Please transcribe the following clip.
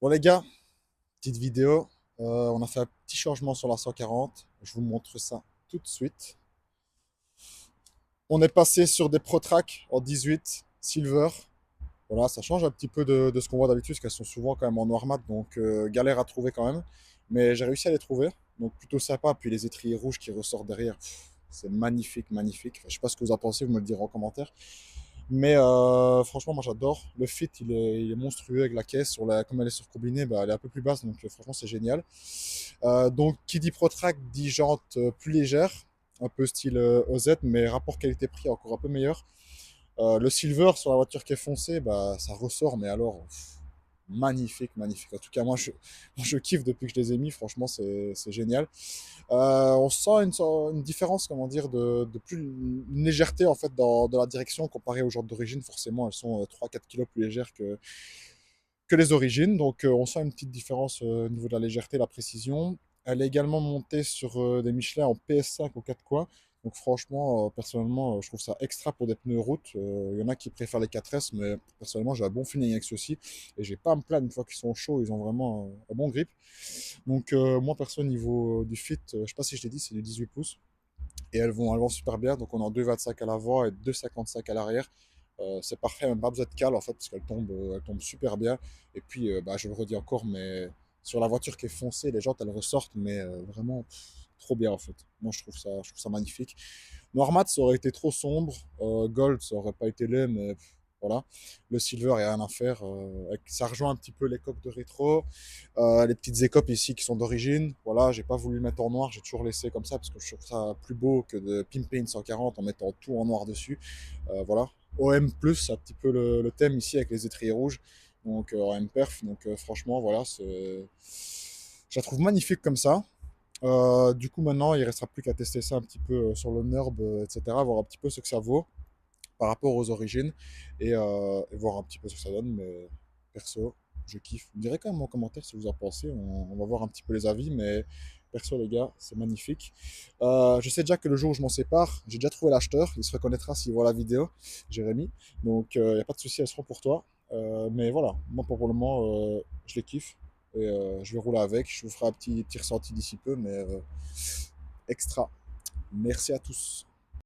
Bon les gars, petite vidéo. On a fait un petit changement sur la 140. Je vous montre ça tout de suite. On est passé sur des ProTrack en 18 Silver. Voilà, ça change un petit peu de ce qu'on voit d'habitude, parce qu'elles sont souvent quand même en noir mat, donc galère à trouver quand même. Mais j'ai réussi à les trouver, donc plutôt sympa. Puis les étriers rouges qui ressortent derrière, c'est magnifique, magnifique. Enfin, je sais pas ce que vous en pensez, vous me le direz en commentaire. Mais franchement, moi j'adore. Le fit, il est monstrueux avec la caisse. Comme elle est surcombinée, bah, elle est un peu plus basse, donc franchement, c'est génial. Donc, qui dit ProTrack dit jante plus légère, un peu style OZ, mais rapport qualité-prix encore un peu meilleur. Le silver sur la voiture qui est foncée, bah, ça ressort, mais alors, magnifique, magnifique. En tout cas, moi, je kiffe depuis que je les ai mis, franchement, c'est génial. On sent une différence, comment dire, de plus une légèreté en fait dans la direction comparée aux jantes d'origine. Forcément, elles sont 3-4 kilos plus légères que les origines. Donc, on sent une petite différence au niveau de la légèreté, la précision. Elle est également montée sur des Michelin en PS5 aux 4 coins. Donc, franchement, personnellement, je trouve ça extra pour des pneus route. Il y en a qui préfèrent les 4S, mais personnellement, j'ai un bon feeling avec ceux-ci. Et j'ai pas à me plaindre une fois qu'ils sont chauds, ils ont vraiment un bon grip. Donc, moi, perso, au niveau du fit, je sais pas si je t'ai dit, c'est du 18 pouces. Et elles vont super bien. Donc, on a 2,25 à l'avant et 2,55 à l'arrière. C'est parfait, même pas besoin de cale en fait, parce qu'elle tombe super bien. Et puis, bah, je le redis encore, mais sur la voiture qui est foncée, les jantes elles ressortent, mais vraiment trop bien en fait. Moi je trouve ça magnifique. Noir mat, ça aurait été trop sombre. Gold, ça aurait pas été laid, mais voilà. Le silver, il n'y a rien à faire. Ça rejoint un petit peu les coques de rétro. Les petites écopes ici qui sont d'origine. Voilà, j'ai pas voulu le mettre en noir, j'ai toujours laissé comme ça parce que je trouve ça plus beau que de pimper une 140 en mettant tout en noir dessus. Voilà. OM+, c'est un petit peu le thème ici avec les étriers rouges. Donc OM Perf. Donc franchement, voilà, je la trouve magnifique comme ça. Du coup, maintenant, il restera plus qu'à tester ça un petit peu sur le NURB, etc. Voir un petit peu ce que ça vaut par rapport aux origines et voir un petit peu ce que ça donne. Mais perso, je kiffe. Vous me direz quand même en commentaire si vous en pensez. On va voir un petit peu les avis, mais perso, les gars, c'est magnifique. Je sais déjà que le jour où je m'en sépare, j'ai déjà trouvé l'acheteur. Il se reconnaîtra s'il voit la vidéo, Jérémy. Donc, il n'y a pas de souci, elles seront pour toi. Mais voilà, moi pour le moment, je les kiffe. Et je vais rouler avec. Je vous ferai un petit ressenti d'ici peu, mais extra. Merci à tous.